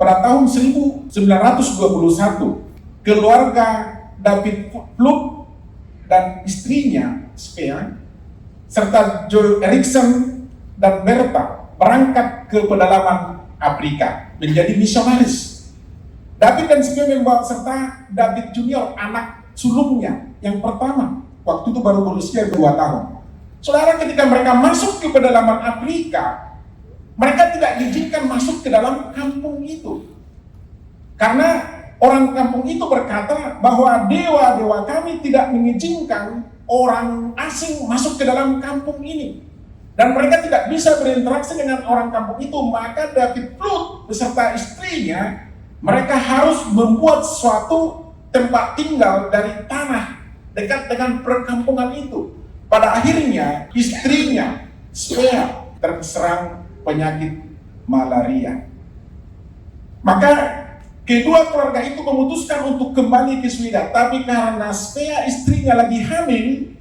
pada tahun 1921, keluarga David Fluke dan istrinya, Svea, serta Joel Erickson dan Bertha berangkat ke pedalaman Afrika menjadi misionaris. David dan Svea membawa serta David Junior, anak sulungnya yang pertama. Waktu itu baru berusia 2 tahun. Saudara, ketika mereka masuk ke pedalaman Afrika, mereka tidak diizinkan masuk ke dalam kampung itu. Karena orang kampung itu berkata bahwa dewa-dewa kami tidak mengizinkan orang asing masuk ke dalam kampung ini. Dan mereka tidak bisa berinteraksi dengan orang kampung itu. Maka David Fluke beserta istrinya, mereka harus membuat suatu tempat tinggal dari tanah dekat dengan perkampungan itu. Pada akhirnya istrinya, Svea, terserang penyakit malaria. Maka kedua keluarga itu memutuskan untuk kembali ke Swedia. Tapi karena Svea istrinya lagi hamil,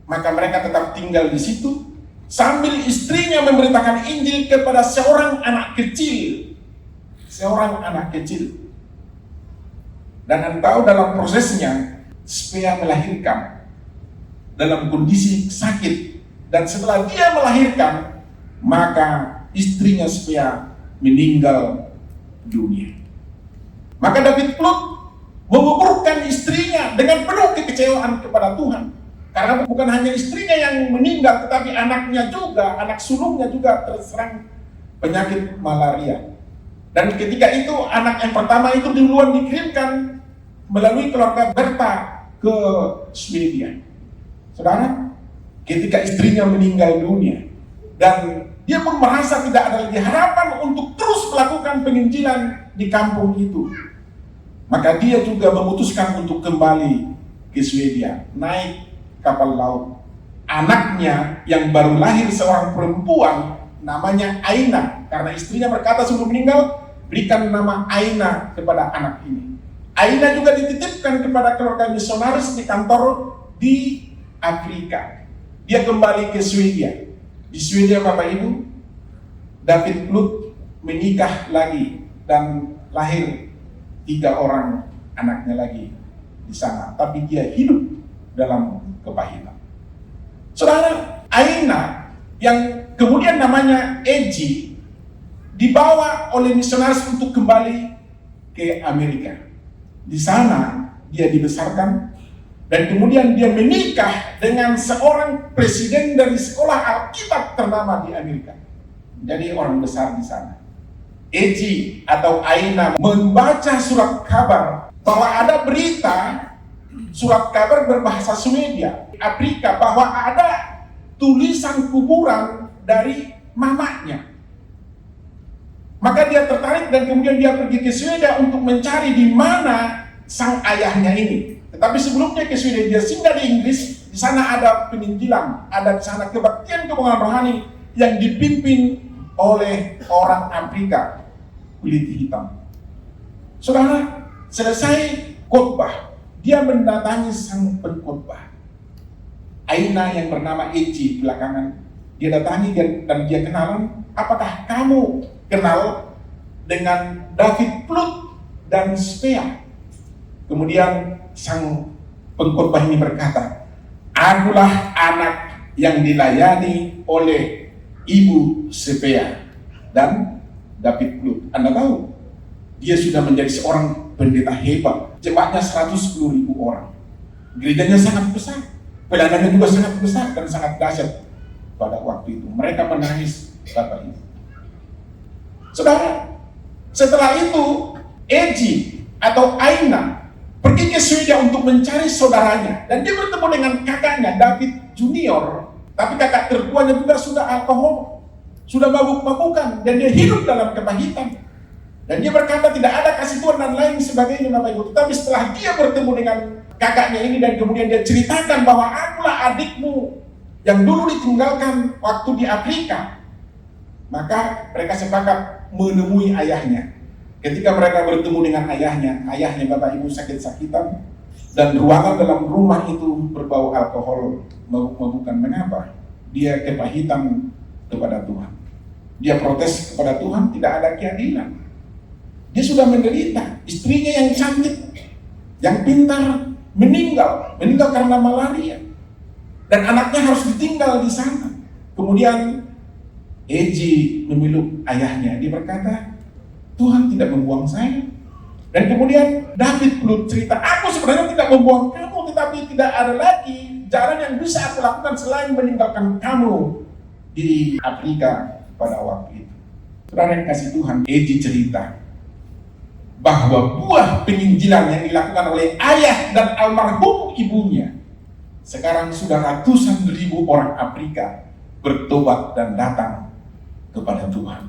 maka mereka tetap tinggal di situ sambil istrinya memberitakan Injil kepada seorang anak kecil. Dan Anda tahu dalam prosesnya Svea melahirkan dalam kondisi sakit, dan setelah dia melahirkan, maka istrinya Svea meninggal dunia. Maka David Fluke menguburkan istrinya dengan penuh kekecewaan kepada Tuhan, karena bukan hanya istrinya yang meninggal, tetapi anaknya juga, anak sulungnya juga terserang penyakit malaria. Dan ketika itu anak yang pertama itu duluan dikirimkan melalui keluarga Bertha ke Swedia. Saudara, ketika istrinya meninggal dunia dan dia pun merasa tidak ada lagi harapan untuk terus melakukan penginjilan di kampung itu, maka dia juga memutuskan untuk kembali ke Swedia, naik kapal laut. Anaknya yang baru lahir, seorang perempuan namanya Aina, karena istrinya berkata sebelum meninggal, berikan nama Aina kepada anak ini. Aina juga dititipkan kepada keluarga misionaris di kantor di Afrika. Dia kembali ke Swedia. Di Swedia, Bapak Ibu, David Fluke menikah lagi dan lahir 3 orang anaknya lagi di sana. Tapi dia hidup dalam kepahitan. Saudara, Aina yang kemudian namanya Eji dibawa oleh misionaris untuk kembali ke Amerika. Di sana dia dibesarkan dan kemudian dia menikah dengan seorang presiden dari sekolah Alkitab ternama di Amerika. Jadi orang besar di sana. Eji atau Aina membaca surat kabar bahwa ada berita, surat kabar berbahasa Swedia, Afrika, bahwa ada tulisan kuburan dari mamanya. Maka dia tertarik dan kemudian dia pergi ke Swedia untuk mencari di mana sang ayahnya ini. Tetapi sebelumnya ke Swedia, dia singgah di Inggris. Di sana ada penginjilan, ada di sana kebaktian kebanggaan rohani yang dipimpin oleh orang Afrika kulit hitam. Saudara, selesai khotbah, dia mendatangi sang pengkhotbah, Aina yang bernama Eji belakangan. Dia datangi dan dia kenalan, apakah kamu kenal dengan David Fluke dan Svea? Kemudian sang pengkhotbah ini berkata, akulah anak yang dilayani oleh Ibu Svea dan David Fluke. Anda tahu, dia sudah menjadi seorang pendeta hebat. Jemaatnya 110.000 orang. Gerejanya sangat besar. Pelayanannya juga sangat besar dan sangat dahsyat pada waktu itu. Mereka menangis, Bapak Ibu. Saudara, setelah itu Eji atau Aina pergi ke Swedia untuk mencari saudaranya, dan dia bertemu dengan kakaknya David Junior. Tapi kakak tertuanya juga sudah alkohol, sudah mabuk-mabukan, dan dia hidup dalam kepahitan. Dan dia berkata tidak ada kasih Tuhan dan lain sebagainya, Bapak Ibu. Tetapi setelah dia bertemu dengan kakaknya ini dan kemudian dia ceritakan bahwa akulah adikmu yang dulu ditinggalkan waktu di Afrika, maka mereka sepakat menemui ayahnya. Ketika mereka bertemu dengan ayahnya Bapak Ibu sakit-sakitan, dan ruangan dalam rumah itu berbau alkohol, mabuk-mabukan. Mengapa? Dia kepahitan kepada Tuhan. Dia protes kepada Tuhan, tidak ada keadilan. sudah menderita, istrinya yang cantik, yang pintar, meninggal karena malaria. Dan anaknya harus ditinggal di sana. Kemudian Eji memeluk ayahnya, dia berkata, Tuhan tidak membuang saya. Dan kemudian David perlu cerita, aku sebenarnya tidak membuang kamu, tetapi tidak ada lagi jalan yang bisa aku lakukan selain meninggalkan kamu di Afrika pada waktu itu. Saudara yang kasih Tuhan, Eji cerita bahwa buah penginjilan yang dilakukan oleh ayah dan almarhum ibunya, sekarang sudah ratusan ribu orang Afrika bertobat dan datang kepada Tuhan.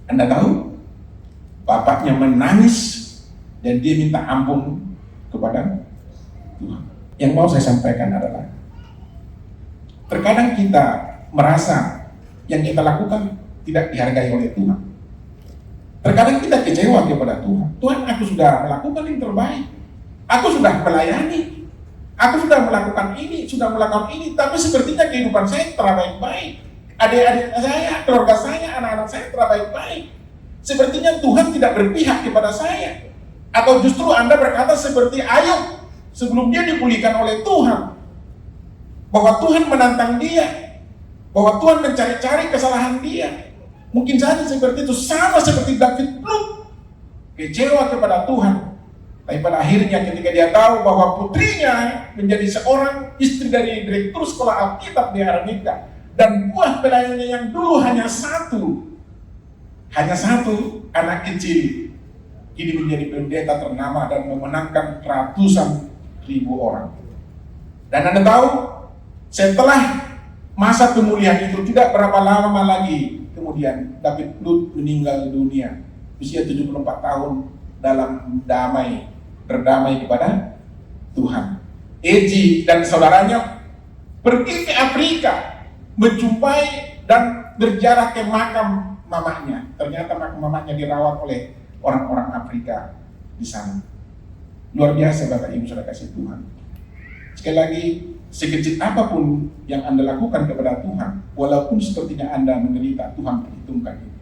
Anda tahu, bapaknya menangis dan dia minta ampun kepada Tuhan. Yang mau saya sampaikan adalah, terkadang kita merasa yang kita lakukan tidak dihargai oleh Tuhan. Terkadang kita kecewa kepada Tuhan. Tuhan, aku sudah melakukan yang terbaik. Aku sudah melayani. Aku sudah melakukan ini, tapi sepertinya kehidupan saya telah baik-baik. Adik-adik saya, keluarga saya, anak-anak saya telah baik-baik. Sepertinya Tuhan tidak berpihak kepada saya. Atau justru Anda berkata seperti Ayub sebelum dia dipulihkan oleh Tuhan, bahwa Tuhan menantang dia, bahwa Tuhan mencari-cari kesalahan dia. Mungkin saja seperti itu, sama seperti David belum kecewa kepada Tuhan. Tapi pada akhirnya ketika dia tahu bahwa putrinya menjadi seorang istri dari direktur sekolah Alkitab di Arabica, dan buah pelayanannya yang dulu hanya satu anak kecil, kini menjadi pendeta ternama dan memenangkan ratusan ribu orang. Dan Anda tahu, setelah masa pemulihan itu tidak berapa lama lagi, kemudian David Lut meninggal dunia usia 74 tahun dalam berdamai kepada Tuhan. Eji dan saudaranya pergi ke Afrika, menjumpai dan berziarah ke makam mamanya. Ternyata makam mamanya dirawat oleh orang-orang Afrika di sana. Luar biasa Bapak Ibu Saudara kasih Tuhan. Sekali lagi, sekecil apapun yang Anda lakukan kepada Tuhan, walaupun sepertinya Anda menderita, Tuhan perhitungkan itu.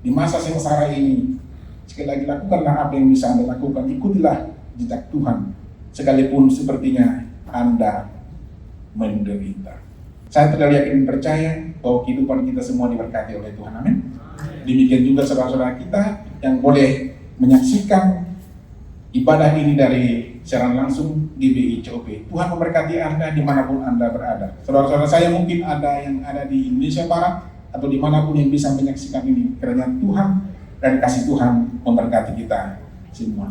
Di masa sengsara ini, sekali lagi lakukanlah apa yang bisa Anda lakukan, ikutilah jejak Tuhan, sekalipun sepertinya Anda menderita. Saya terlalu yakin percaya bahwa kehidupan kita semua diberkati oleh Tuhan, amin. Demikian juga saudara-saudara kita yang boleh menyaksikan ibadah ini dari siaran langsung di BICOP. Tuhan memberkati Anda dimanapun Anda berada. Saudara-saudara saya mungkin ada yang ada di Indonesia Barat atau dimanapun yang bisa menyaksikan ini. Kiranya Tuhan dan kasih Tuhan memberkati kita semua.